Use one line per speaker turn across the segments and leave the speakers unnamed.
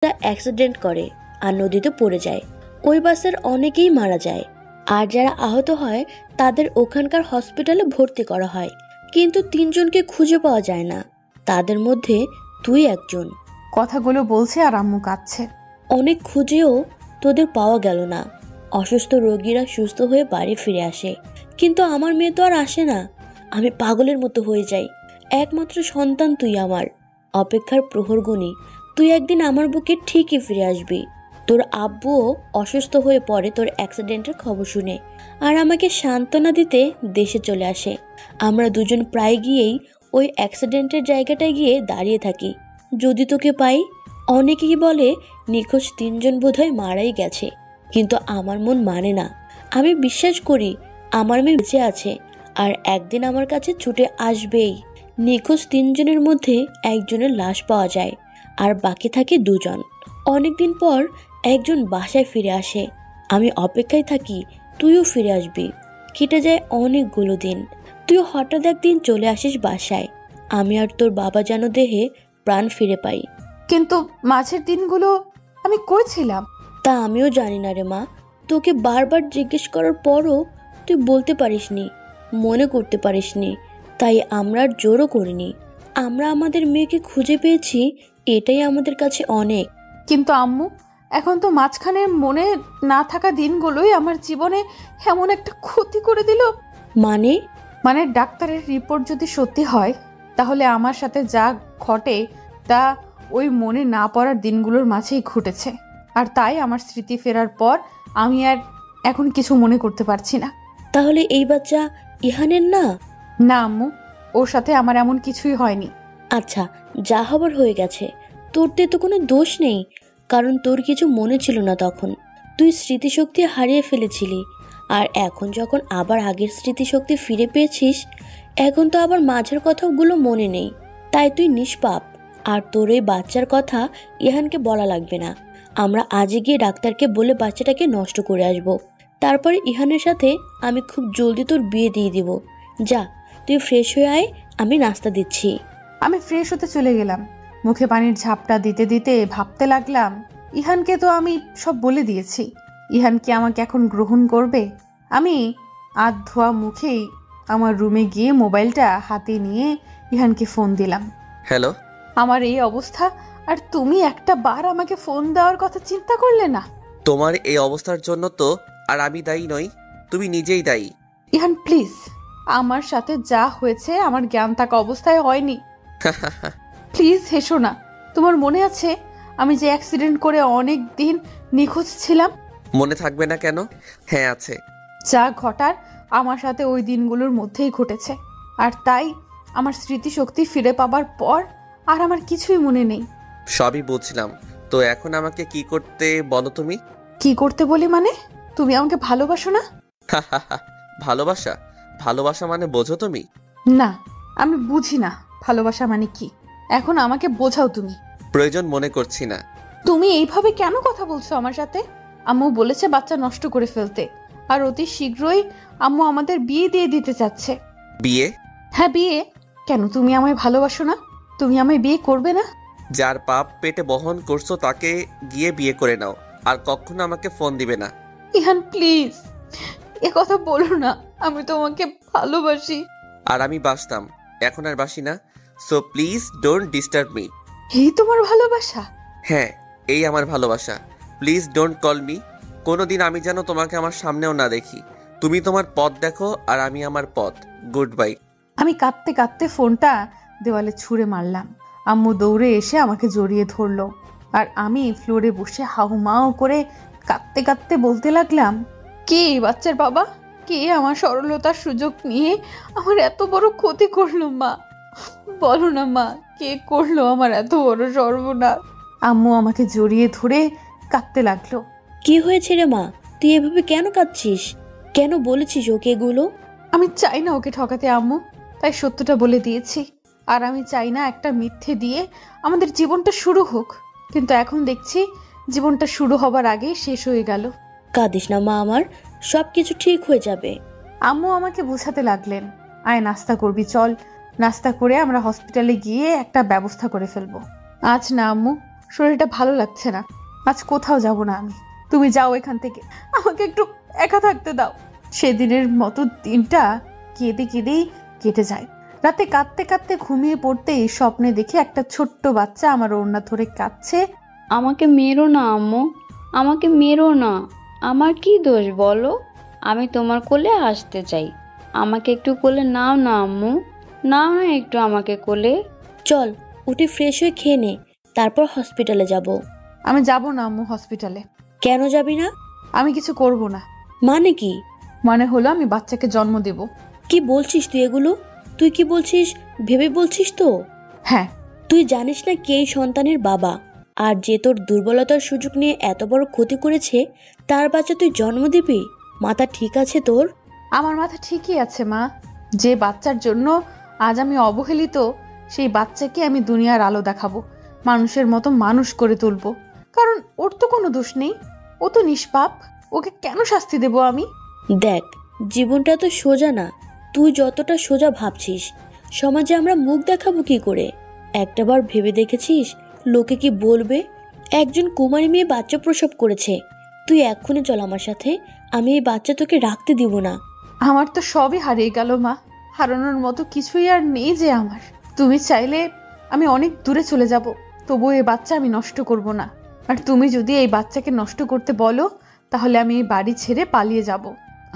Accident করে আর নদীতে পড়ে যায়। ওই বাসের অনেকেই মারা যায়, আর যারা আহত হয় তাদের ওখানকার হসপিটালে ভর্তি করা হয়, কিন্তু 3 জনকে খুঁজে পাওয়া যায় না। তাদের মধ্যে তুই একজন।
কথাগুলো বলছে আর আম্মু কাঁদছে।
অনেক খুঁজেও তোদের পাওয়া গেল না। অসুস্থ রোগীরা সুস্থ হয়ে বাড়ি ফিরে আসে, কিন্তু আমার মেয়ে তো আর আসে না। আমি পাগলের মতো হয়ে যাই। একমাত্র সন্তান তুই আমার। অপেক্ষার প্রহর গুনি, তুই একদিন আমার বুকে ঠিকই ফিরে আসবি। তোর আব্বুও অসুস্থ হয়ে পড়ে তোর অ্যাক্সিডেন্টের খবর শুনে, আর আমাকে সান্ত্বনা দিতে দেশে চলে আসে। আমরা দুজন প্রায় গিয়েই ওই অ্যাক্সিডেন্টের জায়গাটায় গিয়ে দাঁড়িয়ে থাকি, যদি তোকে পাই। অনেকেই বলে নিখোঁজ 3 জন বোধহয় মারাই গেছে, কিন্তু আমার মন মানে না। আমি বিশ্বাস করি আমার মেয়ে বেঁচে আছে, আর একদিন আমার কাছে ছুটে আসবেই। নিখোঁজ 3 জনের মধ্যে একজনের লাশ পাওয়া যায়, আর বাকি থাকে 2 জন। অনেকদিন পর একজন বাসায় ফিরে আসে। আমি অপেক্ষায় থাকি তুইও ফিরে আসবি। কেটে যায় অনেকগুলো দিন। তুইও হঠাৎ একদিন চলে আসিস বাসায়। আমি আর তোর বাবা যেন দেহে প্রাণ ফিরে পাই।
কিন্তু মাঝের দিনগুলো আমি কই ছিলাম?
তা আমিও জানি না রে মা। তোকে বারবার জিজ্ঞেস করার পরও তুই বলতে পারিসনি, মনে করতে পারিসনি, তাই আমরা আর জোরও করিনি। আমরা আমাদের মেয়েকে খুঁজে পেয়েছি, এটাই আমাদের কাছে অনেক।
কিন্তু আম্মু, এখন তো মাঝখানে মনে না থাকা দিনগুলোই আমার জীবনে এমন একটা ক্ষতি করে দিল।
মানে
ডাক্তারের রিপোর্ট যদি সত্যি হয়, তাহলে আমার সাথে যা ঘটে তা ওই মনে না পড়ার দিনগুলোর মাঝেই ঘটেছে। আর তাই আমার স্মৃতি ফেরার পর আমি আর এখন কিছু মনে করতে পারছি না।
তাহলে এই বাচ্চা ইহানের না?
না আম্মু, ওর সাথে আমার এমন কিছুই হয়নি।
আচ্ছা, যা হবার হয়ে গেছে। তোর তো কোনো দোষ নেই, কারণ তোর কিছু মনে ছিল না তখন। তুই স্মৃতিশক্তি হারিয়ে ফেলেছিলি, আর এখন যখন আবার আগের স্মৃতিশক্তি ফিরে পেয়েছিস, এখন তো আবার মাঝের কথাগুলো মনে নেই। তাই তুই নিষ্পাপ। আর তোর এই বাচ্চার কথা ইহানকে বলা লাগবে না। আমরা আজই গিয়ে ডাক্তারকে বলে বাচ্চাটাকে নষ্ট করে আসব। তারপর ইহানের সাথে আমি খুব জলদি তোর বিয়ে দিয়ে দিব। যা, তুই ফ্রেশ হয়ে আয়, আমি নাস্তা দিচ্ছি।
আমি ফ্রেশ হতে চলে গেলাম। মুখে পানির ঝাপটা দিতে দিতে ভাবতে লাগলাম, ইহানকে তো আমি সব বলে দিয়েছি। ইহান কি আমাকে এখন গ্রহণ করবে? আমি হাত ধোয়া মুখেই আমার রুমে গিয়ে মোবাইলটা হাতে নিয়ে ইহানকে ফোন দিলাম।
হ্যালো।
আমার এই অবস্থা, আর তুমি একটা বার আমাকে ফোন দেওয়ার কথা চিন্তা করলে না?
তোমার এই অবস্থার জন্য তো আর আমি দায়ী নই, তুমি নিজেই দায়ী।
ইহান প্লিজ, আমার সাথে যা হয়েছে আমার জ্ঞান থাকা অবস্থায় হয়নি। প্লিজ হেসো না। তোমার মনে আছে আমি যে অ্যাক্সিডেন্ট করে অনেক দিন নিখোঁজ ছিলাম?
মনে থাকবে না কেন? হ্যাঁ আছে।
যা ঘটার আমার সাথে ওই দিনগুলোর মধ্যেই ঘটেছে, আর তাই আমার স্মৃতিশক্তি ফিরে পাবার পর আর আমার কিছুই মনে নেই।
সবই বুঝলাম, তো এখন আমাকে কি করতে বলো তুমি?
কি করতে বলি মানে? তুমি আমাকে ভালোবাসো না?
ভালোবাসা? ভালোবাসা মানে বোঝো তুমি?
না, আমি বুঝি না ভালোবাসা মানে কি। এখন আমাকে বোঝাও তুমি।
প্রয়োজন মনে করছি না।
তুমি এইভাবে কেন কথা বলছো আমার সাথে? আম্মু বলেছে বাচ্চা নষ্ট করে ফেলতে, আর অতি শীঘ্রই আম্মু আমাদের বিয়ে দিয়ে দিতে চাচ্ছে।
বিয়ে?
হ্যাঁ বিয়ে। কেন তুমি আমায় ভালোবাসো না? তুমি আমায় বিয়ে করবে না?
যার পাপ পেটে বহন করছো তাকে গিয়ে বিয়ে করে নাও, আর কখনো আমাকে ফোন দিবে না।
ইহান প্লিজ, এ কথা বলো না। আমি তোমাকে ভালোবাসি।
আর আমি বাসতাম, এখন আর বাসি না। So please don't disturb me.
এই তোমার ভালোবাসা?
হ্যাঁ, এই আমার ভালোবাসা। Please don't call me. কোনোদিন আমি যেন তোমাকে আমার সামনেও না দেখি। তুমি তোমার পথ দেখো, আর আমি আমার পথ। Good bye.
আমি কাঁদতে কাঁদতে ফোনটা দেওয়ালে ছুঁড়ে মারলাম। আম্মু দৌড়ে এসে আমাকে জড়িয়ে ধরলো, আর আমি ফ্লোরে বসে হাউমাউ করে কাঁদতে কাঁদতে বলতে লাগলাম, কে এই বাচ্চার বাবা? কে আমার সরলতার সুযোগ নিয়ে আমার এত বড় ক্ষতি করলো? মা বলো না মা, কে করলো আমার এত বড় সর্বনাশ? আম্মু আমাকে জড়িয়ে ধরে কাঁদতে লাগলো।
কি হয়েছে রে মা? তুই এভাবে কেন কাঁদছিস? কেন বলেছিস ওকে এগুলো?
আমি চাই না ওকে ঠকাতে আম্মু, তাই সত্যটা বলে দিয়েছি। আর আমি চাই না একটা মিথ্যে দিয়ে আমাদের জীবনটা শুরু হোক, কিন্তু এখন দেখছি জীবনটা শুরু হবার আগেই শেষ হয়ে গেল।
কাঁদিস না মা আমার, সব কিছু ঠিক হয়ে যাবে।
আম্মু আমাকে বোঝাতে লাগলেন, আয় নাস্তা করবি, চল নাস্তা করে আমরা হসপিটালে গিয়ে একটা ব্যবস্থা করে ফেলবো। আজ না আম্মু, শরীরটা ভালো লাগছে না। আজ কোথাও যাব না আমি। তুমি যাও এখান থেকে, আমাকে একটু একা থাকতে দাও। সেদিনের মতো দিনটা কেঁদে কেঁদেই কেটে যায়। রাতে কাঁদতে কাঁদতে ঘুমিয়ে পড়তেই স্বপ্নে দেখি একটা ছোট্ট বাচ্চা আমার ওড়না ধরে কাঁদছে।
আমাকে মেরো না আম্মু, আমাকে মেরো না। আমার কি দোষ বলো? আমি তোমার কোলে আসতে চাই। আমাকে একটু কোলে নাও না আম্মু, নাও না একটু আমাকে কোলে।
চল উঠে ফ্রেশ হয়ে খেয়ে নে, তারপর হসপিটালে যাব।
আমি যাব না আম্মু হসপিটালে।
কেন যাবি না?
আমি কিছু করব না।
মানে কি?
মানে হলো আমি বাচ্চাকে জন্ম দেব।
কি বলছিস তুই এগুলো? তুই কি বলছিস ভেবে বলছিস তো?
হ্যাঁ।
তুই জানিস না কে এই সন্তানের বাবা, আর যে তোর দুর্বলতার সুযোগ নিয়ে এত বড় ক্ষতি করেছে তার বাচ্চা তুই জন্ম দিবি? মাথা ঠিক আছে তোর?
আমার মাথা ঠিকই আছে মা। যে বাচ্চার জন্য আজ আমি অবহেলিত, সেই বাচ্চাকে আমি দুনিয়ার আলো দেখাবো, মানুষের মতো মানুষ করে তুলবো। কারণ ওর তো কোনো দোষ নেই, ও তো নিষ্পাপ। ওকে কেন শাস্তি দেব আমি?
দেখ, জীবনটা তো সোজা না। তুই যতটা সোজা ভাবছিস, সমাজে আমরা মুখ দেখাবো কি করে? একটাবার ভেবে দেখেছিস লোকে কি বলবে? একজন কুমারী মেয়ে বাচ্চা প্রসব করেছে। তুই এক্ষুনি চল আমার সাথে, আমি এই বাচ্চা তোকে রাখতে দিব না।
আমার তো সবই হারিয়ে গেল মা। হারানোর মতো কিছুই আর নেই যে আমার। তুমি চাইলে আমি অনেক দূরে চলে যাব, তবুও এই বাচ্চা আমি নষ্ট করব না। আর তুমি যদি এই বাচ্চাকে নষ্ট করতে বলো, তাহলে আমি এই বাড়ি ছেড়ে পালিয়ে যাব।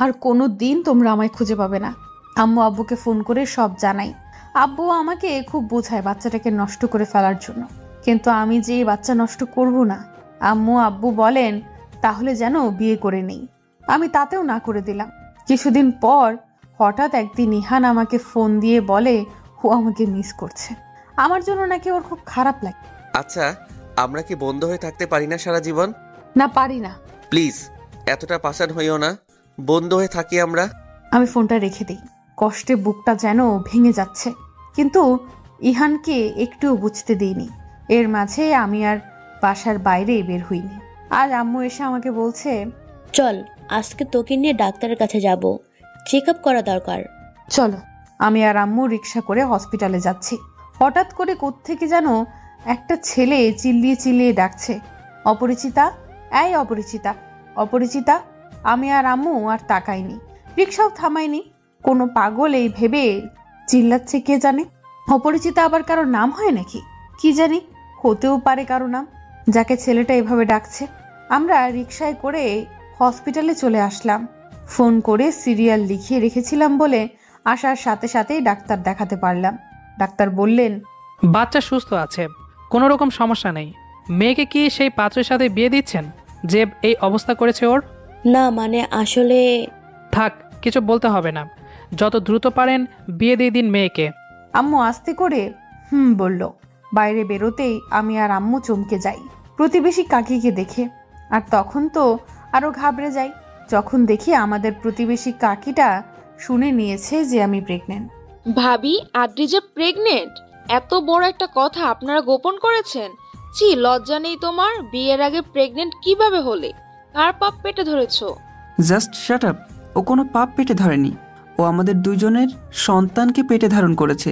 আর কোনো দিন তোমরা আমায় খুঁজে পাবে না। আম্মু আব্বুকে ফোন করে সব জানাই। আব্বু আমাকে খুব বোঝায় বাচ্চাটাকে নষ্ট করে ফেলার জন্য, কিন্তু আমি যে এই বাচ্চা নষ্ট করব না। আম্মু আব্বু বলেন তাহলে যেন বিয়ে করে নেই। আমি তাতেও না করে দিলাম। কিছুদিন পর হঠাৎ একদিন ইহান আমাকে ফোন দিয়ে বলে ও আমাকে মিস করছে। আমার জন্য নাকি ওর খুব খারাপ লাগে।
আচ্ছা, আমরা কি বন্ধু হয়ে থাকতে পারি না সারা জীবন?
না, পারি না।
প্লিজ এতটা পাষাণ হইও না, বন্ধু হয়ে থাকি আমরা।
আমি ফোনটা রেখে দিই। কষ্টে বুকটা যেন ভেঙে যাচ্ছে, কিন্তু ইহানকে একটুও বুঝতে দিইনি। এর মাঝে আমি আর বাসার বাইরে বের হইনি। আজ আম্মু এসে আমাকে বলছে,
চল আজকে তোকে নিয়ে ডাক্তারের কাছে যাব, চেক আপ করা দরকার।
চলো। আমি আর আম্মু রিক্সা করে হসপিটালে যাচ্ছি। হঠাৎ করে কোত্থেকে যেন একটা ছেলে চিল্লিয়ে চিল্লিয়ে ডাকছে, অপরিচিতা, এই অপরিচিতা, অপরিচিতা। আমি আর আম্মু আর তাকাইনি, রিক্সাও থামাইনি। কোনো পাগল এই ভেবে চিল্লাচ্ছে কে জানে। অপরিচিতা আবার কারো নাম হয় নাকি? কি জানি, হতেও পারে কারো নাম, যাকে ছেলেটা এভাবে ডাকছে। আমরা রিক্সায় করে হসপিটালে চলে আসলাম। ফোন করে সিরিয়াল লিখিয়ে রেখেছিলাম বলে আসার সাথে সাথেই ডাক্তার দেখাতে পারলাম। ডাক্তার বললেন,
বাচ্চা সুস্থ আছে, কোনো রকম সমস্যা নেই। মেয়েকে কি সেই পাত্রের সাথে বিয়ে দিচ্ছেন যে এই অবস্থা করেছে ওর?
না মানে আসলে।
থাক, কিছু বলতে হবে না, যত দ্রুত পারেন বিয়ে দিয়ে দিন মেয়েকে।
আম্মু আস্তে করে বলল। বাইরে বেরোতেই আমি আর আম্মু চমকে যাই প্রতিবেশী কাকিকে দেখে। আর তখন তো আরো ঘাবড়ে যাই যখন দেখি আমাদের প্রতিবেশী কাকিটা শুনে নিয়েছে যে আমি প্রেগনেন্ট।
ভাবি, আদ্রিজা প্রেগনেন্ট? এত বড় একটা কথা আপনারা গোপন করেছেন? ছি, লজ্জা নেই তোমার? বিয়ের আগে প্রেগনেন্ট কিভাবে হলে? কার পাপ পেটে ধরেছো?
Just shut up. ও কোনো পাপ পেটে ধরেনি, ও আমাদের দুজনের সন্তানকে পেটে ধারণ করেছে,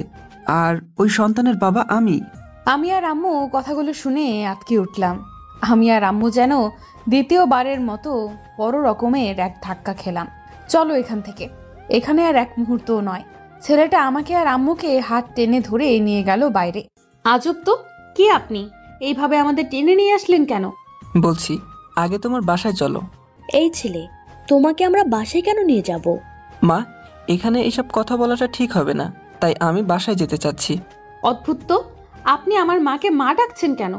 আর ওই সন্তানের বাবা আমি।
আমি আর আম্মু কথাগুলো শুনে আটকে উঠলাম। আমি আর আম্মু যেন দ্বিতীয়বারের মতো বড় রকমের এক ধাক্কা খেলাম। চলো এখান থেকে, এখানে আর এক মুহূর্তও নয়। ছেলেটা আমাকে আর আম্মুকে হাত টেনে ধরে নিয়ে গেল বাইরে। আজব তো, কি আপনি এইভাবে আমাদের টেনে নিয়ে আসলেন কেন?
বলছি আগে তোমার বাসায় চলো।
এই ছেলে, তোমাকে আমরা বাসায় কেন নিয়ে যাব?
মা, এখানে এসব কথা বলাটা ঠিক হবে না, তাই আমি বাসায় যেতে চাচ্ছি।
অদ্ভুত তো, আপনি আমার মাকে মা ডাকছেন কেন?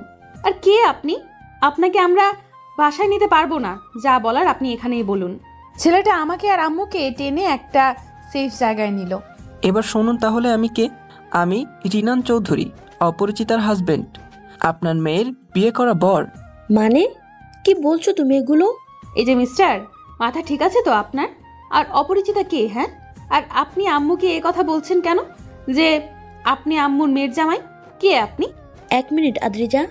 আর কে আপনি? আপনাকে আমরা বাসায় নিতে পারবো না, যা বলার আপনি এখানেই বলুন। ছেলেটা আমাকে আর আম্মুকে টেনে একটা সেফ জায়গায় নিল।
এবার শুনুন তাহলে আমি কে। আমি রিনান চৌধুরী, অপরিচিতার হাজবেন্ড, আপনার মেয়ের বিয়ে করা বর।
মানে কি বলছো তুমি এগুলো?
এই যে মিস্টার, মাথা ঠিক আছে তো আপনার? আর অপরিচিতা কে? হ্যাঁ, আর আপনি আম্মুকে এ কথা বলছেন কেন যে আপনি আম্মুর মেয়ের জামাই? কে আপনি?
এক মিনিট আদ্রিজা,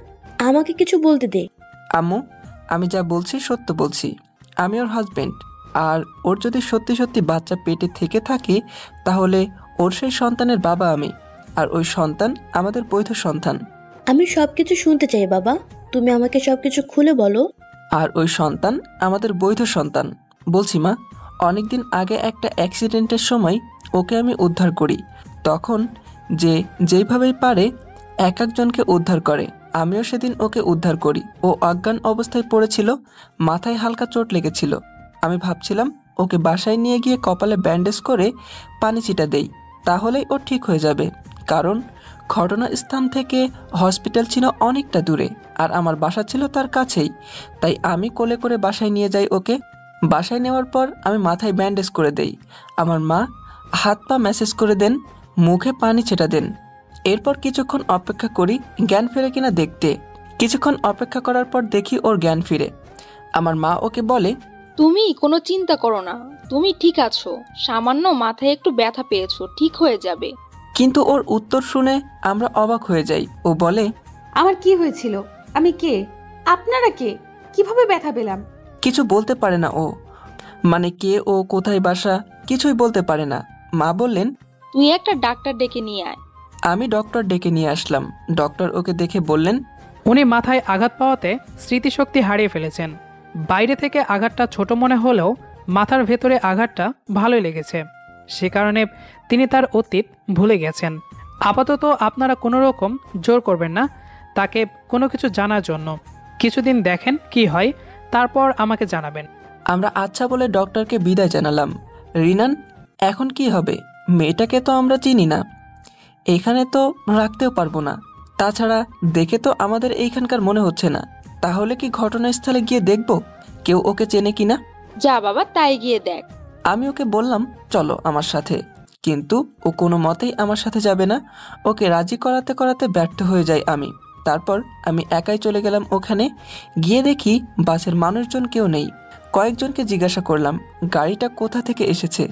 আমাকে কিছু বলতে দে।
আম্মু, আমি যা বলছি সত্য বলছি। আমি ওর হাজবেন্ড, আর ওর যদি সত্যি সত্যি বাচ্চা পেটে থেকে থাকে তাহলে ওর সেই সন্তানের বাবা আমি, আর ওই সন্তান আমাদের বৈধ সন্তান।
আমি সবকিছু শুনতে চাই বাবা। তুমি আমাকে সবকিছু খুলে বলো।
আর ওই সন্তান আমাদের বৈধ সন্তান। বলছি মা, অনেকদিন আগে একটা অ্যাক্সিডেন্টের সময় ওকে আমি উদ্ধার করি। তখন যেইভাবেই পারে এক একজনকে উদ্ধার করে, আমিও সেদিন ওকে উদ্ধার করি। ও অজ্ঞান অবস্থায় পড়েছিল, মাথায় হালকা চোট লেগেছিল। আমি ভাবছিলাম ওকে বাসায় নিয়ে গিয়ে কপালে ব্যান্ডেজ করে পানি ছিটা দেই, তাহলেই ও ঠিক হয়ে যাবে। কারণ ঘটনাস্থান থেকে হসপিটাল ছিল অনেকটা দূরে, আর আমার বাসা ছিল তার কাছেই। তাই আমি কোলে করে বাসায় নিয়ে যাই ওকে। বাসায় নেওয়ার পর আমি মাথায় ব্যান্ডেজ করে দেই। আমার মা হাত পা ম্যাসেজ করে দেন, মুখে পানি ছেটা দেন। এরপর কিছুক্ষণ অপেক্ষা করি জ্ঞান ফিরে কিনা দেখতে। কিছুক্ষণ অপেক্ষা করার পর দেখি ওর জ্ঞান ফিরে। আমার মা ওকে বলে,
তুমি কোনো চিন্তা করো না, তুমি ঠিক আছো, সামান্য মাথায় একটু ব্যথা পেয়েছো, ঠিক হয়ে যাবে।
কিন্তু ওর উত্তর শুনে আমরা অবাক হয়ে যাই। ও বলে,
আমার কি হয়েছিল? আমি কে? আপনারা কে? কিভাবে ব্যথা পেলাম?
কিছু বলতে পারে না ও। মানে কে ও, কোথায় বাসা, কিছুই বলতে পারে না। মা বললেন,
তুই একটা ডাক্তার ডেকে নিয়ে আয়।
আমি ডক্টর ডেকে নিয়ে আসলাম। ডক্টর ওকে দেখে বললেন,
উনি মাথায় আঘাত পাওয়াতে স্মৃতিশক্তি হারিয়ে ফেলেছেন। বাইরে থেকে আঘাতটা ছোট মনে হলেও মাথার ভেতরে আঘাতটা ভালোই লেগেছে, সে কারণে তিনি তার অতীত ভুলে গেছেন। আপাতত আপনারা কোনো রকম জোর করবেন না তাকে কোনো কিছু জানার জন্য। কিছুদিন দেখেন কি হয়, তারপর আমাকে জানাবেন।
আমরা আচ্ছা বলে ডক্টরকে বিদায় জানালাম। রিনান, এখন কি হবে? মেয়েটাকে তো আমরা চিনি না, এখানে তো রাখতেও পারবো না। তাছাড়া দেখে তো আমাদের এইখানকার মনে হচ্ছে না। তাহলে কি ঘটনাস্থলে গিয়ে দেখব কেউ ওকে চেনে কিনা?
যা বাবা, তাই গিয়ে দেখ।
আমি ওকে বললাম, চলো আমার সাথে। কিন্তু ও কোনো মতেই আমার সাথে যাবে না। ওকে রাজি করাতে করাতে ব্যর্থ হয়ে যাই আমি। তারপর আমি একাই চলে গেলাম ওখানে। গিয়ে দেখি বাসের মানুষজন কেউ নেই। কয়েকজনকে জিজ্ঞাসা করলাম গাড়িটা কোথা থেকে এসেছে।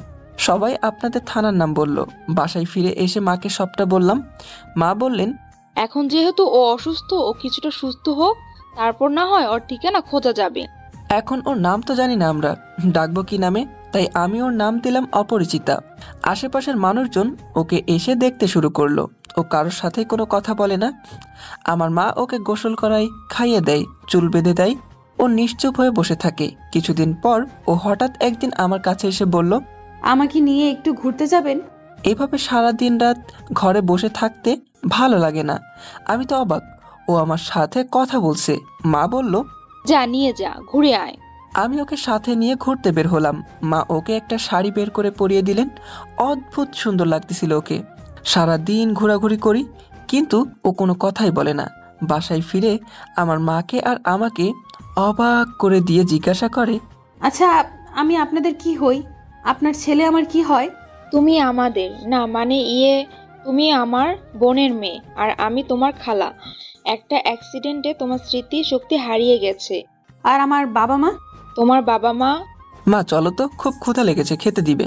সবাই আপনাদের থানার নাম বলল। বাসায় ফিরে এসে মাকে সবটা বললাম। মা বললেন,
এখন যেহেতু ও অসুস্থ, ও কিছুটা সুস্থ হোক, তারপর না হয় ওর ঠিকানা খোঁজা যাবে।
এখন ওর নাম তো জানি না, আমরা ডাকবো কি নামে? তাই আমি ওর নাম দিলাম অপরিচিতা। আশেপাশের মানুষজন ওকে এসে দেখতে শুরু করলো। ও কারোর সাথে কোনো কথা বলে না। আমার মা ওকে গোসল করায়, খাইয়ে দেয়, চুল বেঁধে দেয়। ও নিশ্চুপ হয়ে বসে থাকে। কিছুদিন পর ও হঠাৎ একদিন আমার কাছে এসে বলল,
আমাকে নিয়ে একটু ঘুরতে যাবেন?
এভাবে সারা দিন রাত ঘরে বসে থাকতে ভালো লাগে না। আমি তো অবাক, ও আমার সাথে কথা বলছে। মা বলল,
যা, নিয়ে যা, ঘুরে আয়।
আমি ওকে সাথে নিয়ে ঘুরতে বের হলাম। মা ওকে একটা শাড়ি বের করে পরিয়ে দিলেন। অদ্ভুত সুন্দর লাগতেছিল ওকে। সারা দিন ঘোরাঘুরি করি, কিন্তু ও কোনো কথাই বলে না। বাসায় ফিরে আমার মাকে আর আমাকে অবাক করে দিয়ে জিজ্ঞাসা করে,
আচ্ছা, আমি আপনাদের কি হই? আপনার ছেলে আমার কি হয়?
তুমি আমাদের না, মানে তুমি আমার বোনের মেয়ে, আর আমি তোমার খালা। একটা অ্যাক্সিডেন্টে তোমার স্মৃতি শক্তি হারিয়ে গেছে।
আর আমার বাবা মা?
তোমার বাবা মা?
মা চলো তো, খুব ক্ষুধা লেগেছে, খেতে দিবে।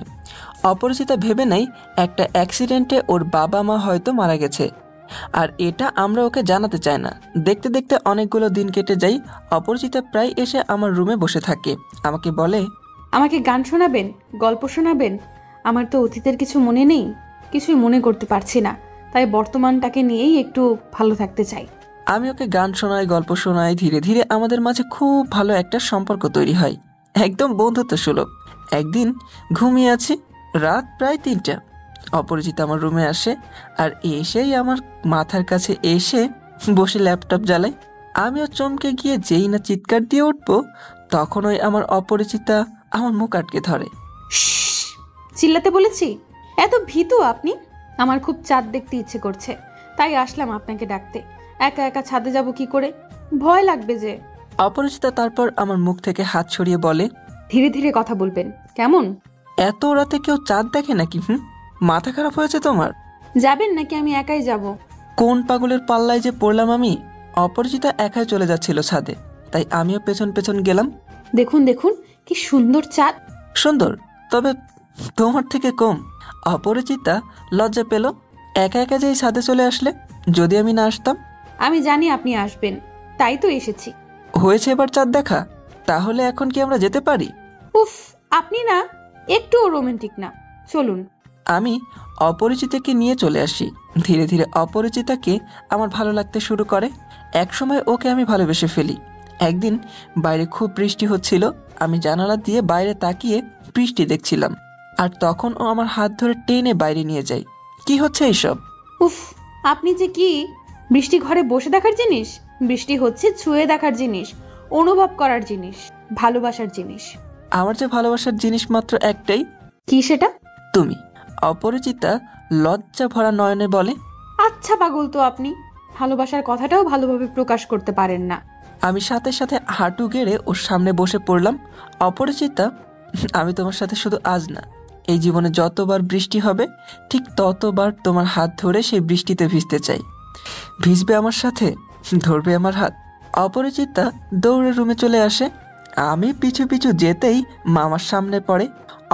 অপরিচিতা ভেবে নেই একটা অ্যাক্সিডেন্টে ওর বাবা মা হয়তো মারা গেছে, আর এটা আমরা ওকে জানাতে চাই না। দেখতে দেখতে অনেকগুলো দিন কেটে যায়। অপরিচিতা প্রায় এসে আমার রুমে বসে থাকে। আমাকে বলে,
আমাকে গান শোনাবেন, গল্প শোনাবেন? আমার তো অতীতের কিছু মনে নেই, কিছুই মনে করতে পারছি না। তাই বর্তমানটাকে নিয়েই একটু ভালো থাকতে চাই।
আমি ওকে গান শোনাই, গল্প শোনাই। ধীরে ধীরে আমাদের মাঝে খুব ভালো একটা সম্পর্ক তৈরি হয়, একদম বন্ধুত্ব সুলভ। একদিন ঘুমিয়ে আছি, রাত প্রায় 3টা। অপরিচিত আমার রুমে আসে, আর এসেই আমার মাথার কাছে এসে বসে ল্যাপটপ জ্বালায়। আমিও চমকে গিয়ে যেই না চিৎকার দিয়ে উঠবো, তখন ওই আমার অপরিচিতা আমার মুখ আটকে ধরে।
শ্শ্, চিল্লাতে বলেছি? এত ভীতু আপনি? আমার খুব চাঁদ দেখতে ইচ্ছে করছে, তাই আসলাম আপনাকে ডাকতে। একা একা ছাদে যাব কি করে? ভয় লাগবে যে।
অপরিচিতা তারপর আমার মুখ থেকে হাত সরিয়ে বলে,
ধীরে ধীরে কথা বলবেন কেমন?
এত রাতে কেউ চাঁদ দেখে নাকি? মাথা খারাপ হয়েছে তোমার?
যাবেন নাকি আমি একাই যাব?
কোন পাগলের পাল্লায় যে পড়লাম আমি। অপরিচিতা একাই চলে যাচ্ছিল ছাদে, তাই আমিও পেছন পেছন গেলাম।
দেখুন দেখুন, কি সুন্দর চাঁদ।
সুন্দর, তবে তোমার থেকে কম। অপরিচিতা লজ্জা পেল। একা একা যেই ছাদে চলে আসলে, যদি আমি না আসতাম।
আমি জানি আপনি আসবেন, তাই তো এসেছি।
হয়েছে এবার চাঁদ দেখা, তাহলে এখন কি আমরা যেতে পারি?
উফ, আপনি না একটুও রোমান্টিক না, চলুন।
আমি অপরিচিতাকে নিয়ে চলে আসি। ধীরে ধীরে অপরিচিতাকে আমার ভালো লাগতে শুরু করে। একসময় ওকে আমি ভালোবেসে ফেলি। একদিন বাইরে খুব বৃষ্টি হচ্ছিল, আমি জানালা দিয়ে বাইরে তাকিয়ে বৃষ্টি দেখছিলাম, আর তখন ও আমার হাত ধরে টেনে বাইরে নিয়ে যায়। কি হচ্ছে এইসব?
উফ, আপনি যে কি! বৃষ্টি ঘরে বসে দেখার জিনিস? বৃষ্টি হচ্ছে ছুঁয়ে দেখার জিনিস, অনুভব করার জিনিস, ভালোবাসার জিনিস।
আমার যে ভালোবাসার জিনিস মাত্র একটাই।
কি সেটা?
তুমি। অপরিচিতা লজ্জা ভরা নয়নে বলে।
আচ্ছা পাগল তো আপনি, ভালোবাসার কথাটাও ভালোভাবে প্রকাশ করতে পারেন না।
আমি সাথে সাথে হাঁটু গেড়ে ওর সামনে বসে পড়লাম। অপরিচিতা, আমি তোমার সাথে শুধু আজ না, এই জীবনে যতবার বৃষ্টি হবে ঠিক ততবার তোমার হাত ধরে সেই বৃষ্টিতে ভিজতে চাই। ভিজবে আমার সাথে? ধরবে আমার হাত? অপরিচিতা দৌড়ে রুমে চলে আসে। আমি পিছু পিছু যেতেই মামার সামনে পড়ে।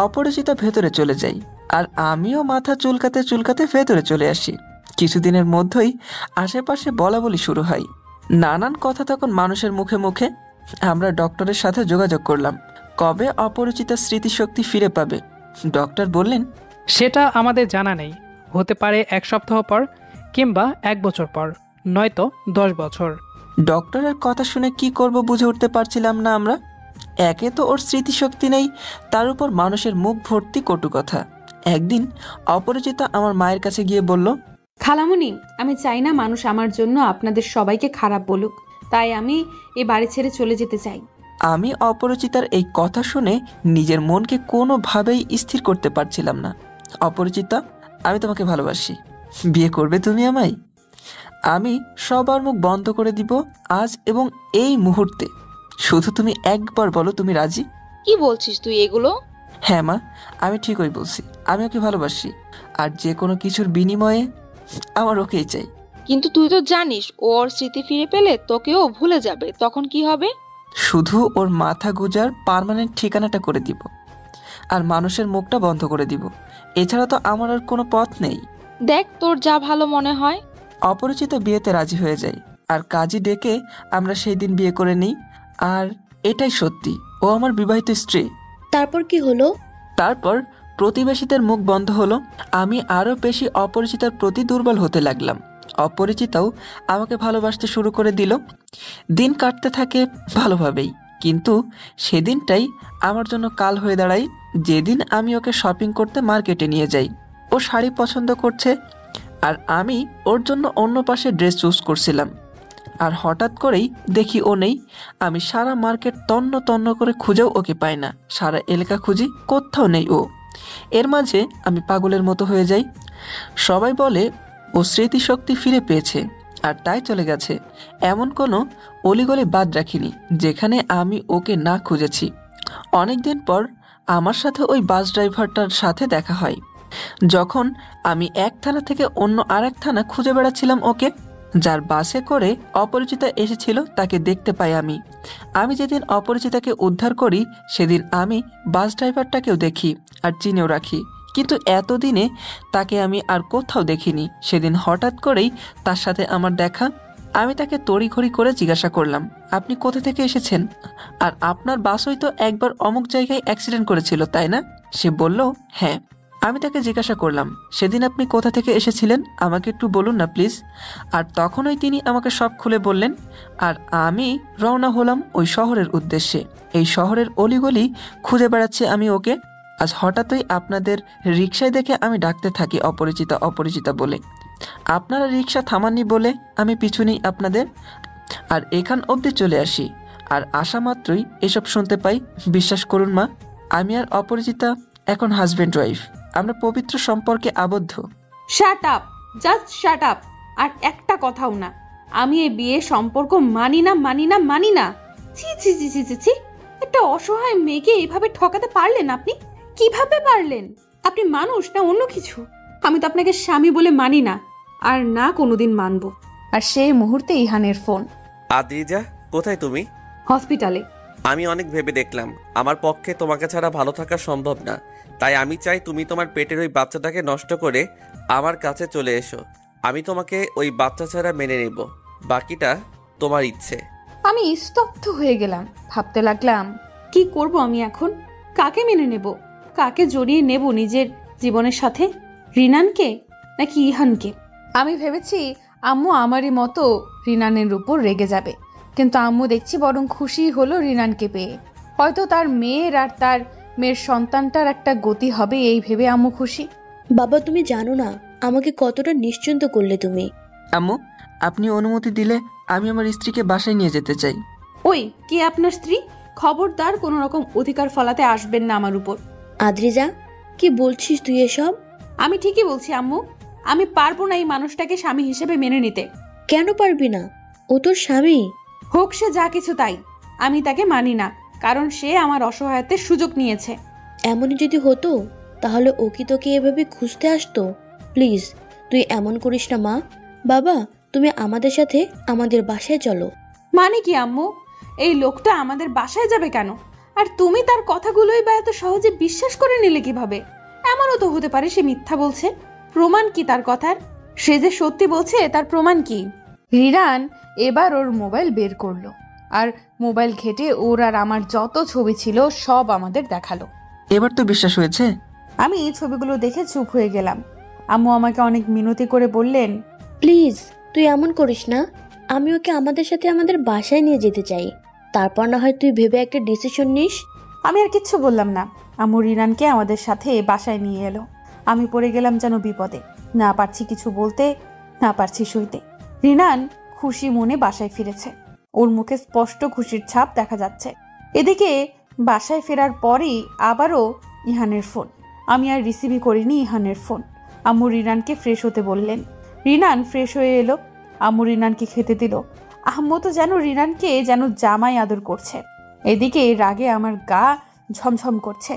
অপরিচিতা ভেতরে চলে যাই, আর আমিও মাথা চুলকাতে চুলকাতে ভেতরে চলে আসি। কিছুদিনের মধ্যেই আশেপাশে বলাবলি শুরু হয়, নানান কথা তখন মানুষের মুখে মুখে। আমরা ডক্টরের সাথে যোগাযোগ করলাম, কবে অপরিচিতা স্মৃতিশক্তি ফিরে পাবে। ডক্টর বললেন,
সেটা আমাদের জানা নেই, হতে পারে 1 সপ্তাহ পর, কিংবা 1 বছর পর, নয়তো 10 বছর।
ডক্টরের কথা শুনে কি করব বুঝে উঠতে পারছিলাম না আমরা। একে তো ওর স্মৃতিশক্তি নেই, তার উপর মানুষের মুখ ভর্তি কটু কথা। একদিন অপরিচিতা আমার মায়ের কাছে গিয়ে বলল,
খালামুনি, আমি চাই না মানুষ আমার জন্য আপনাদের সবাইকে খারাপ বলুক, তাই আমি এ বাড়ি ছেড়ে চলে যেতে চাই।
আমি অপরিচিতার এই কথা শুনে নিজের মনকে কোনোভাবেই স্থির করতে পারছিলাম না। অপরিচিতা, আমি তোমাকে ভালোবাসি, বিয়ে করবে তুমি আমায়? আমি সবার মুখ বন্ধ করে দিব আজ এবং এই মুহূর্তে। শুধু তুমি একবার বলো তুমি রাজি।
কি বলছিস তুই এগুলো?
হ্যাঁ মা, আমি ঠিকই বলছি, আমি ওকে ভালোবাসি, আর যে কোনো কিছুর বিনিময়ে আমার ওকেই চাই।
কিন্তু তুই তো জানিস ওর স্মৃতি ফিরে পেলে তোকেও ভুলে যাবে, তখন কি হবে?
শুধু ওর মাথা গুজার পার্মানেন্ট ঠিকানাটা করে দিব, আর মানুষের মুখটা বন্ধ করে দিব। এছাড়া তো আমার আর কোনো পথ নেই।
দেখ তোর যা ভালো মনে হয়।
অপরিচিত বিয়েতে রাজি হয়ে যায়, আর কাজী ডেকে আমরা সেই দিন বিয়ে করে নিই। আর এটাই সত্যি, ও আমার বিবাহিত স্ত্রী।
তারপর কি হলো?
তারপর প্রতিবেশীদের মুখ বন্ধ হলো, আমি আরও বেশি অপরিচিতার প্রতি দুর্বল হতে লাগলাম। অপরিচিতাও আমাকে ভালোবাসতে শুরু করে দিল। দিন কাটতে থাকে ভালোভাবেই, কিন্তু সেদিনটাই আমার জন্য কাল হয়ে দাঁড়ায়, যেদিন আমি ওকে শপিং করতে মার্কেটে নিয়ে যাই। ও শাড়ি পছন্দ করছে, আর আমি ওর জন্য অন্য পাশে ড্রেস চুজ করছিলাম। আর হঠাৎ করেই দেখি ও নেই। আমি সারা মার্কেট তন্ন তন্ন করে খুঁজেও ওকে পাই না, সারা এলাকা খুঁজি, কোথাও নেই ও। এর মাঝে আমি পাগলের মতো হয়ে যাই। সবাই বলে ও স্মৃতিশক্তি ফিরে পেয়েছে আর তাই চলে গেছে। এমন কোনো অলিগলি বাদ রাখিনি যেখানে আমি ওকে না খুঁজেছি। অনেকদিন পর আমার সাথে ওই বাস ড্রাইভারটার সাথে দেখা হয়, যখন আমি এক থানা থেকে অন্য আরেক থানা খুঁজে বেড়াচ্ছিলাম ওকে। যার বাসে করে অপরিচিতা এসেছিল তাকে দেখতে পাই আমি। আমি যেদিন অপরিচিতাকে উদ্ধার করি সেদিন আমি বাস ড্রাইভারটাকেও দেখি আর চিনেও রাখি, কিন্তু এতদিনে তাকে আমি আর কোথাও দেখিনি। সেদিন হঠাৎ করেই তার সাথে আমার দেখা। আমি তাকে তড়িঘড়ি করে জিজ্ঞাসা করলাম, আপনি কোথা থেকে এসেছেন? আর আপনার বাসই তো একবার অমুক জায়গায় অ্যাক্সিডেন্ট করেছিল, তাই না? সে বলল হ্যাঁ। আমি তাকে জিজ্ঞাসা করলাম, সেদিন আপনি কোথা থেকে এসেছিলেন, আমাকে একটু বলুন না প্লিজ। আর তখনই তিনি আমাকে সব খুলে বললেন। আর আমি রওনা হলাম ওই শহরের উদ্দেশ্যে। এই শহরের অলিগলি খুঁজে বেড়াচ্ছি আমি ওকে। আজ হঠাৎই আপনাদের রিকশায় দেখে আমি ডাকতে থাকি অপরিচিতা অপরিচিতা বলে। আপনারা রিকশা থামাননি বলে আমি পিছু নিই আপনাদের, আর এখান অবধি চলে আসি। আর আসা মাত্রই এসব শুনতে পাই। বিশ্বাস করুন মা, আমি আর অপরিচিতা এখন হাজব্যান্ড ওয়াইফ, আমরা পবিত্র সম্পর্কে আবদ্ধ।
Shut up, just shut up. আর একটা কথাও না। আমি এই বিয়ে সম্পর্ক মানি না, মানি না, মানি না। ছি ছি ছি ছি ছি ছি, একটা অসহায় মেয়েকে এইভাবে ঠকাতে পারলেন আপনি? কিভাবে পারলেন? আপনি মানুষ না অন্য কিছু? আমি তো আপনাকে স্বামী বলে মানি না, আর না কোনোদিন মানবো। আর সেই মুহূর্তে ইহানের ফোন।
আদ্রিজা, কোথায় তুমি?
হসপিটালে।
আমি অনেক ভেবে দেখলাম আমার পক্ষে তোমাকে ছাড়া ভালো থাকা সম্ভব না, তাই আমি চাই তুমি তোমার পেটের ওই বাচ্চাটাকে নষ্ট করে আমার কাছে চলে এসো। আমি তোমাকে ওই বাচ্চা ছাড়া মেনে নেব, বাকিটা তোমার ইচ্ছে।
আমি স্তব্ধ হয়ে গেলাম, ভাবতে লাগলাম কি করব আমি এখন? কাকে মেনে নেব? কাকে জড়িয়ে নেব নিজের জীবনের সাথে? রিনানকে নাকি ইহানকে? আমি ভেবেছি আম্মু আমারই মতো রিনানের উপর রেগে যাবে, কিন্তু আম্মু দেখছি বরং খুশি হলো রিনানকে পেয়ে। হয়তো তার মেয়ের আর তার মেয়ের সন্তানটার একটা গতি হবে এই ভেবে আম্মু খুশি।
বাবা তুমি জানো না আমাকে কতটা নিশ্চিন্ত করলে তুমি।
আম্মু, আপনি অনুমতি দিলে আমি আমার স্ত্রীকে বাসায় নিয়ে যেতে চাই।
ওই কে আপনার স্ত্রী? খবরদার কোনো রকম অধিকার ফলাতে আসবেন না আমার উপর।
আদ্রিজা কি বলছিস তুই এসব?
আমি ঠিকই বলছি আম্মু, আমি পারবো না এই মানুষটাকে স্বামী হিসেবে মেনে নিতে।
কেন পারবি না? ও তোর স্বামী।
হোক সে যা কিছু তাই, আমি তাকে মানি না, কারণ সে আমার অসহায়ত্বের সুযোগ নিয়েছে।
এমনই যদি হতো তাহলে ও কি তোকে এভাবে খুঁজতে আসতো? প্লিজ তুই এমন করিস না মা। বাবা তুমি আমাদের সাথে আমাদের বাসায় চলো।
মানে কি আম্মু? এই লোকটা আমাদের বাসায় যাবে কেন? আর তুমি তার কথাগুলোই বা এত সহজে বিশ্বাস করে নিলে কিভাবে? এমনও তো হতে পারে সে মিথ্যা বলছে। প্রমাণ কি তার কথার? সে যে সত্যি বলছে তার প্রমাণ কি? রিরান এবার ওর মোবাইল বের করলো আর মোবাইল ঘেটে ওর আর আমার যত ছবি ছিল সব আমাদের দেখালো।
এবার তো বিশ্বাস হয়েছে?
আমি এই ছবিগুলো দেখে চুপ হয়ে গেলাম। আম্মু আমাকে অনেক মিনতি করে বললেন,
প্লিজ তুই এমন করিস না। আমি ওকে আমাদের সাথে আমাদের বাসায় নিয়ে যেতে চাই, তারপর না হয় তুই ভেবে একটা ডিসিশন নিস।
আমি আর কিচ্ছু বললাম না। আম্মু রিনানকে আমাদের সাথে বাসায় নিয়ে এলো। আমি পড়ে গেলাম যেন বিপদে, না পারছি কিছু বলতে, না পারছি সইতে। রিনান খুশি মনে বাসায় ফিরেছে, ওর মুখে স্পষ্ট খুশির ছাপ দেখা যাচ্ছে। এদিকে বাসায় ফেরার পরই আবারও ইহানের ফোন। আমি আর রিসিভই করিনি ইহানের ফোন। আম্মু রিনানকে ফ্রেশ হতে বললেন। রিনান ফ্রেশ হয়ে এলো। আম্মু রিনানকে খেতে দিল। আম্মু তো যেন রিনানকে যেন জামাই আদর করছে। এদিকে রাগে আমার গা ঝমঝম করছে।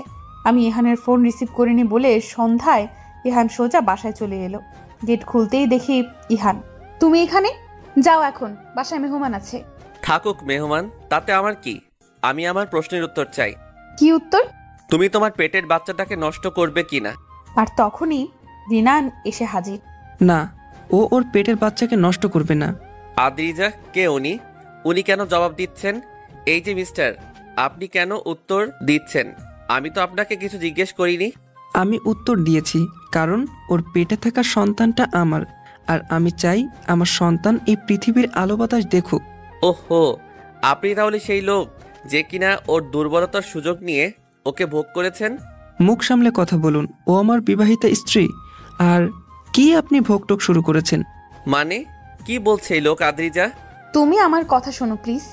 আমি ইহানের ফোন রিসিভ করিনি বলে সন্ধ্যায় ইহান সোজা বাসায় চলে এলো। গেট খুলতেই দেখি ইহান। তুমি এখানে? যাও এখন, বাসায় মেহমান আছে।
থাকুক মেহমান, তাতে আমার কি? আমি আমার প্রশ্নের উত্তর চাই।
কি উত্তর?
তুমি তোমার পেটের বাচ্চাটাকে নষ্ট করবে কিনা?
আর তখনই রিনান এসে হাজির।
না, ও ওর পেটের বাচ্চাকে নষ্ট করবে না।
আদ্রিজা কে উনি? উনি কেন জবাব দিচ্ছেন? এই যে মিস্টার, আপনি কেন উত্তর দিচ্ছেন? আমি তো আপনাকে কিছু জিজ্ঞেস করিনি।
আমি উত্তর দিয়েছি কারণ ওর পেটে থাকা সন্তানটা আমার, আর আমি চাই আমার সন্তান এই পৃথিবীর আলো বাতাস দেখুক।
ওহো, আপনি তাহলে সেই লোক যে কিনা ওর দুর্বলতার সুযোগ নিয়ে ওকে ভোগ করেছেন?
মুখ সামলে কথা বলুন, ও আমার বিবাহিতা স্ত্রী। আর কি আপনি ভোগটোক শুরু করেছেন?
মানে কি বলছে এই লোক আদ্রিজা?
তুমি আমার কথা শোনো প্লিজ।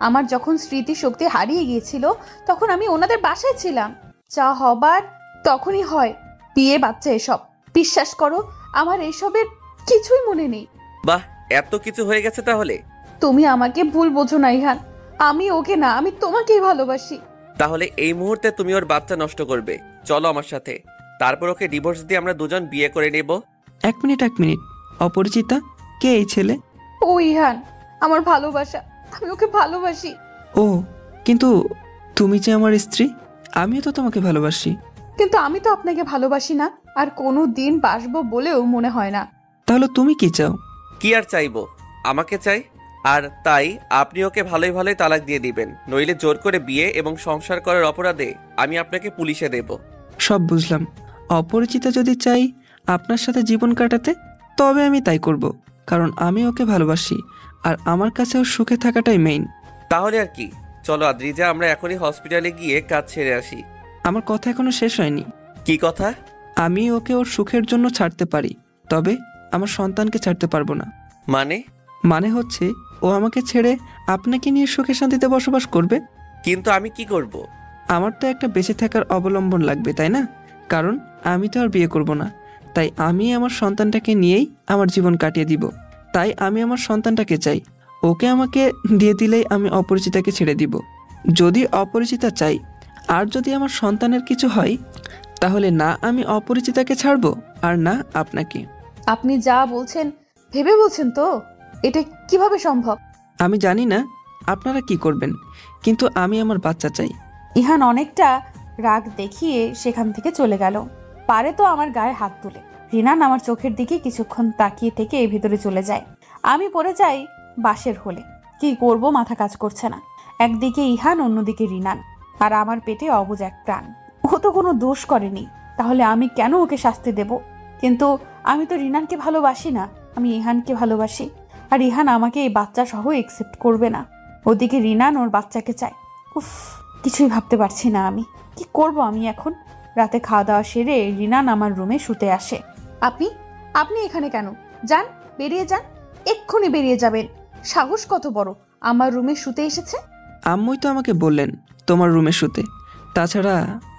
আমার যখন স্মৃতিশক্তি হারিয়ে গিয়েছিল তখন আমি ওনাদের বাসায় ছিলাম। যা হবার তখনই হয়, বিয়ে বাচ্চা এসব। বিশ্বাস করো আমার এসবের কিছুই মনে নেই।
বাহ, এত কিছু হয়ে গেছে তাহলে?
তুমি আমাকে ভুল বোঝো না ইহান, আমি ওকে না, আমি তোমাকেই ভালোবাসি।
তাহলে এই মুহূর্তে তুমি ওর বাচ্চা নষ্ট করবে? চলো আমার সাথে, তারপর ওকে ডিভোর্স দিয়ে আমরা দুজন বিয়ে করে নেব।
এক মিনিট, অপরিচিতা, কে এই ছেলে?
ও ইহান, আমার ভালোবাসা, আমি ওকে ভালোবাসি।
ও, কিন্তু তুমি যে আমার স্ত্রী, আমিও তো তোমাকে ভালোবাসি।
কিন্তু আমি তো আপনাকে ভালোবাসি না, আর কোনো দিন বাসবো বলেও মনে হয় না।
তাহলে তুমি কি চাও?
কি আর চাইবো, আমাকে চাই। আর তাই আপনি ওকে ভালোই ভালোই তালাক দিয়ে দিবেন, নইলে জোর করে বিয়ে এবং সংসার করার অপরাধে আমি আপনাকে পুলিশে দেব।
সব বুঝলাম। অপরিচিতা যদি চাই আপনার সাথে জীবন কাটাতে, তবে আমি তাই করব, কারণ আমি ওকে ভালোবাসি আর আমার কাছে ওর সুখে থাকাটাই মেইন।
তাহলে আর কি, চলো আদ্রিজা, আমরা এখনই হসপিটালে গিয়ে কাজ ছেড়ে আসি।
আমার কথা এখনো শেষ হয়নি।
কি কথা?
আমি ওকে ওর সুখের জন্য ছাড়তে পারি, তবে আমার সন্তানকে ছাড়তে পারবো না। মানে হচ্ছে ও আমাকে ছেড়ে আপনাকে নিয়ে সুখে শান্তিতে বসবাস করবে।
কিন্তু আমি কি করব?
আমার তো একটা বেঁচে থাকার অবলম্বন লাগবে, তাই না? কারণ আমি তো আর বিয়ে করব না, তাই আমি আমার সন্তানটাকে নিয়েই আমার জীবন কাটিয়ে দিব। তাই আমি আমার সন্তানটাকে চাই। ওকে আমাকে দিয়ে দিলেই আমি অপরিচিতাকে ছেড়ে দিব। যদি অপরিচিতা চাই, আর যদি আমার সন্তানের কিছু হয়, তাহলে না আমি অপরিচিতাকে ছাড়বো আর না আপনাকে।
আপনি যা বলছেন ভেবে বলছেন তো? এটা কিভাবে সম্ভব?
আমি জানি না আপনারা কি করবেন, কিন্তু আমি আমার বাচ্চা চাই।
ইহান অনেকটা রাগ দেখিয়ে সেখান থেকে চলে গেল। পারে তো আমার গায়ে হাত তুলে। রিনান আমার চোখের দিকে কিছুক্ষণ তাকিয়ে থেকে এই ভিতরে চলে যায়। আমি পড়ে যাই বাসের হলে। কি করব মাথা কাজ করছে না। একদিকে ইহান, অন্যদিকে রিনান, আর আমার পেটে অবুঝ এক প্রাণ। ও তো কোনো দোষ করেনি, তাহলে আমি কেন ওকে শাস্তি দেব? কিন্তু আমি তো রিনানকে ভালোবাসি না, আমি ইহানকে ভালোবাসি, আর ইহান আমাকে এই বাচ্চা সহ একসেপ্ট করবে না। ওদিকে রিনান ওর বাচ্চাকে চায়। উফ, কিছুই ভাবতে পারছি না আমি। কি করব আমি এখন? রাতে খাওয়া দাওয়া সেরে রিনান আমার রুমে শুতে আসে। আপনি আপনি এখানে কেন? যান, বেরিয়ে যান, এক্ষুনি বেরিয়ে যাবেন। সাহস কত বড়, আমার রুমে শুতে এসেছে।
আম্মুই তো আমাকে বললেন তোমার রুমে শুতে। তাছাড়া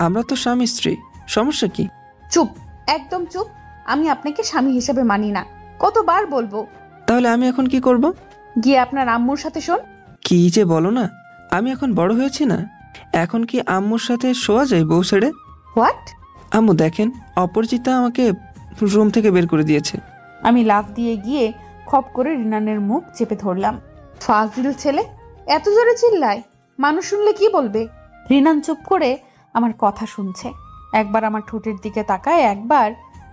আমরা তো স্বামী স্ত্রী, সমস্যা কি?
চুপ, একদম চুপ। আমি আপনাকে স্বামী হিসেবে মানি না, কতবার বলবো?
তাহলে আমি এখন কি করব?
গিয়ে আপনার আম্মুর সাথে শোন।
কি যে বলো না, আমি এখন বড় হয়েছি না? এখন কি আম্মুর সাথে শোয়া যায় বউ ছেড়ে?
হোয়াট?
আম্মু দেখেন, অপরিচিতা আমাকে রুম থেকে বের করে দিয়েছে।
আমি লাফ দিয়ে গিয়ে খপ করে রিনানের মুখ চেপে ধরলাম। ফাজিল ছেলে, এত জোরে চিল্লায়, মানুষ শুনলে কি বলবে? রিনান চুপ করে আমার কথা শুনছে। একবার আমার ঠোঁটের দিকে তাকায়, একবার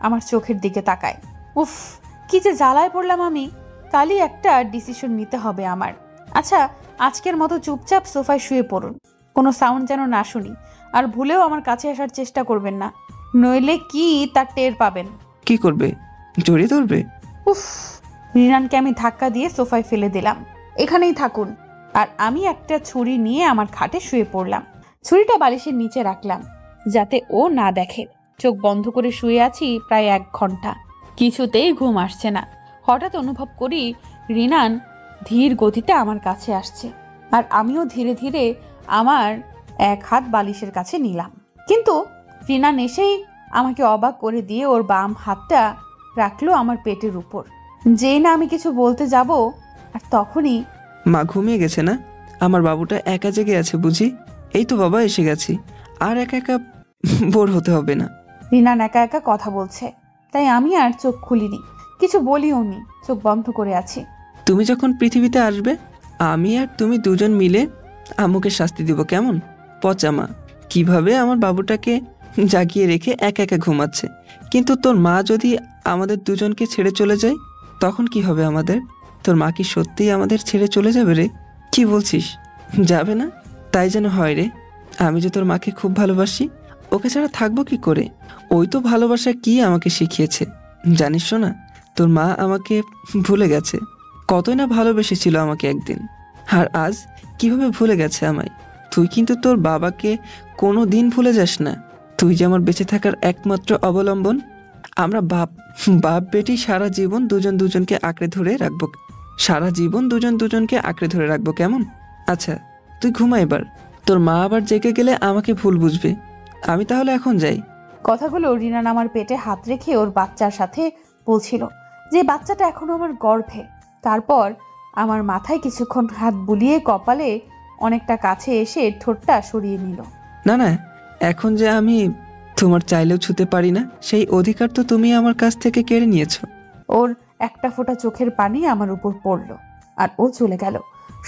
আমার চোখের দিকে তাকায়। উফ, কি যে জ্বালায় পড়লাম আমি। কালই একটা ডিসিশন নিতে হবে আমার। আচ্ছা, আজকের মতো চুপচাপ সোফায় শুয়ে পড়ুন, কোনো সাউন্ড যেন না শুনি, আর ভুলেও আমার কাছে আসার চেষ্টা করবেন না, নইলে কি তার টের পাবেন।
কি করবে? জড়িয়ে ধরবে?
উফ! রিনানকে আমি ধাক্কা দিয়ে সোফায় ফেলে দিলাম। এখানেই থাকুন। আর আমি একটা ছুরি নিয়ে আমার খাটে শুয়ে পড়লাম। ছুরিটা বালিশের নিচে রাখলাম যাতে ও না দেখে। চোখ বন্ধ করে শুয়ে আছি প্রায় 1 ঘন্টা, কিছুতেই ঘুম আসছে না। হঠাৎ অনুভব করি রিনান ধীর গতিতে আমার কাছে আসছে, আর আমিও ধীরে ধীরে আমার এক হাত বালিশের কাছে নিলাম। কিন্তু রিনান এসেই আমাকে অবাক করে দিয়ে ওর বাম হাতটা রাখলো আমার পেটের উপর। যেই না আমি কিছু বলতে যাব, আর তখনই
মা ঘুমিয়ে গেছে না? আমার বাবুটা একা জেগে আছে বুঝি? এই তো বাবা এসে গেছি, আর একা একা বোর হতে হবে না।
রিনান একা একা কথা বলছে, তাই আমি আর চোখ খুলিনি, কিছু বলিও নি, চোখ বন্ধ করে আছি।
তুমি যখন পৃথিবীতে আসবে, আমি আর তুমি দুজন মিলে আম্মুকে শাস্তি দিব, কেমন? পচা মা, কিভাবে আমার বাবুটাকে জাগিয়ে রেখে একা একা ঘুমাচ্ছে। কিন্তু তোর মা যদি আমাদের দুজনকে ছেড়ে চলে যায়, তখন কি হবে আমাদের? তোর মা কি সত্যিই আমাদের ছেড়ে চলে যাবে রে? কি বলছিস? যাবে না? তাই যেন হয় রে। আমি যে তোর মাকে খুব ভালোবাসি, ওকে ছাড়া থাকবো কি করে? ওই তো ভালোবাসা কি আমাকে শিখিয়েছে জানিস না? তোর মা আমাকে ভুলে গেছে, কতই না ভালোবেসেছিল আমাকে একদিন, আর আজ কিভাবে ভুলে গেছে আমায়। তুই কিন্তু তোর বাবাকে কোনো দিন ভুলে যাস না। তুই যে আমার বেঁচে থাকার একমাত্র অবলম্বন। আমরা বাপ বেটি সারা জীবন দুজন দুজনকে আঁকড়ে ধরে রাখবো, সারা জীবন দুজন দুজনকে আঁকড়ে ধরে রাখবো, কেমন? আচ্ছা তুই ঘুমা এবার, তোর মা আবার জেগে গেলে আমাকে ভুল বুঝবে। আমি তাহলে এখন যাই।
কথাগুলো রিনান আমার পেটে হাত রেখে ওর বাচ্চার সাথে বলছিল, যে বাচ্চাটা এখনো আমার গর্ভে। তারপর আমার মাথায় কিছুক্ষণ হাত বুলিয়ে কপালে অনেকটা কাছে এসে ঠোঁটটা সরিয়ে নিল।
না না, এখন যে আমি তোমার চাইলেও ছুতে পারি না, সেই অধিকার তো তুমি আমার কাছ থেকে কেড়ে নিয়েছো।
ওর একটা ফোঁটা চোখের পানি আমার উপর পড়লো, আর ও চলে গেল।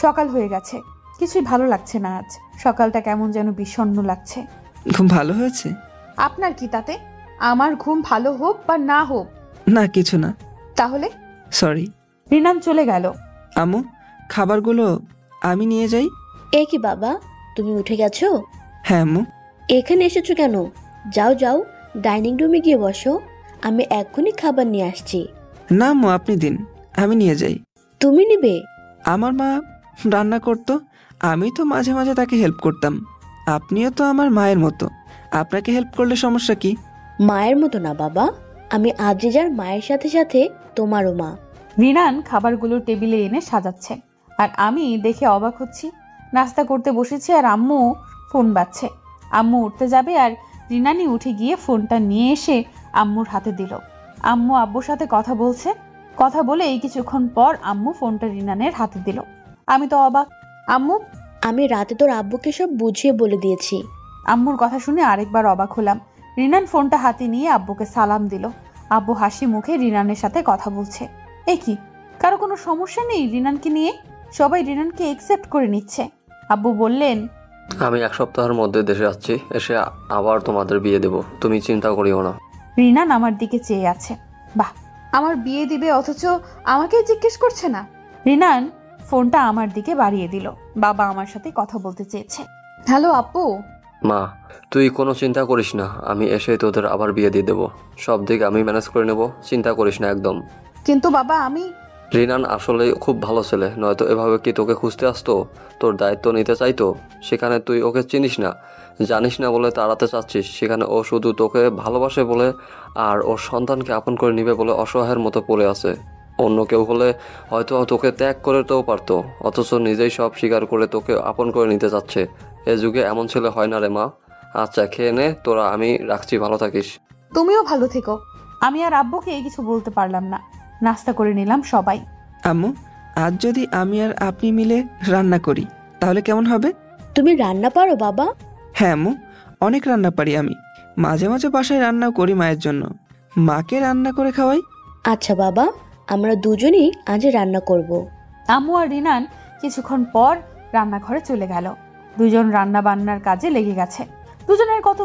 সকাল হয়ে গেছে, কিছুই ভালো লাগছে না আজ। সকালটা কেমন যেন বিষণ্ণ লাগছে।
ঘুম ভালো হয়েছে?
আপনার কি তাতে? আমার ঘুম ভালো হোক বা না হোক।
না কিছু না।
তাহলে
সরি।
রিনান চলে গেল।
আম্মু, খাবারগুলো আমি নিয়ে যাই।
এ কি বাবা, তুমি উঠে গেছো?
হ্যাঁ আম্মু।
এখানে এসেছো কেন? যাও যাও, ডাইনিং রুমে গিয়ে বসো, আমি এক্ষুনি খাবার নিয়ে আসছি।
না আম্মু, আপনি দিন, আমি নিয়ে যাই।
তুমি নিবে?
আমার মা রান্না করতো, আমি তো মাঝে মাঝে তাকে হেল্প করতাম। আপনিও তো আমার মায়ের মতো, আপনাকে হেল্প করলে সমস্যা কি?
মায়ের মতো না বাবা, আমি আদ্রিজার মায়ের সাথে সাথে তোমারও মা।
রিনান খাবারগুলো টেবিলে এনে সাজাচ্ছে, আর আমি দেখে অবাক হচ্ছি। নাস্তা করতে বসেছি আর আম্মু ফোন বাজছে। আম্মু উঠতে যাবে আর রিনানি উঠে গিয়ে ফোনটা নিয়ে এসে আম্মুর হাতে দিল। আম্মু আব্বুর সাথে কথা বলছে। কথা বলে এই কিছুক্ষণ পর আম্মু ফোনটা রিনানের হাতে দিল। আমি তো অবাক। আম্মু,
আমি রাতে তোর আব্বুকে সব বুঝিয়ে বলে দিয়েছি।
আম্মুর কথা শুনে আরেকবার অবাক হলাম। রিনান ফোনটা হাতে নিয়ে আব্বুকে সালাম দিল। আব্বু হাসি মুখে রিনানের সাথে কথা বলছে। এ কি, কারো কোনো সমস্যা নেই রিনানকে নিয়ে? সবাই রিনানকে একসেপ্ট করে নিচ্ছে। আব্বু বললেন,
আমি 1 সপ্তাহের মধ্যে দেশে আসছি, এসে আবার তোমাদের বিয়ে দেব, তুমি চিন্তা করিও না।
রিনান আমার দিকে চেয়ে আছে। বাহ, আমার বিয়ে দিবে অথচ আমাকে জিজ্ঞেস করছে না। রিনান ফোনটা আমার দিকে বাড়িয়ে দিল। বাবা আমার সাথে কথা বলতে চেয়েছে। হ্যালো আব্বু।
মা, তুই কোনো চিন্তা করিস না, আমি এসে তোদের আবার বিয়ে দিয়ে দেবো। সব দিক আমি ম্যানেজ করে নেব, চিন্তা করিস না একদম।
কিন্তু বাবা আমি
রিনান আসলে খুব ভালো ছেলে, নয়তো এভাবে কি তোকে খুঁজতে আসতো? তোর দায়িত্ব নিতে চাইতো। সেখানে তুই ওকে চিনিস না, জানিস না বলে তাড়াতে চাচ্ছিস। সেখানে ও শুধু তোকে ভালোবাসে বলে আর ওর সন্তানকে আপন করে নিবে বলে অসহায়ের মতো পড়ে আছে। অন্য কেউ হলে হয়তো তোকে ত্যাগ করতেও পারতো, অথচ নিজেই সব স্বীকার করে তোকে আপন করে নিতে চাচ্ছে। এ যুগে এমন ছেলে হয় না রে মা। আচ্ছা খেয়ে নে তোরা, আমি রাখছি, ভালো থাকিস।
তুমিও ভালো থেকো। আমি আর আব্বুকে কিছু বলতে পারলাম না। নাস্তা করে নিলাম সবাই।
আম্মু, আজ যদি আমি আর আপনি মিলে রান্না করি তাহলে কেমন হবে?
তুমি রান্না পারো বাবা?
হ্যাঁ আম্মু, অনেক রান্না পারি আমি। মাঝে মাঝে বাসায় রান্নাও করি মায়ের জন্য, মাকে রান্না করে খাওয়াই।
আচ্ছা বাবা, আমরা দুজনেই আজ রান্না করব।
আম্মু আর রিনান কিছুক্ষণ পর রান্নাঘরে চলে গেল। দুজন রান্না বান্নার কাজে লেগে গেছে। দুজনের কত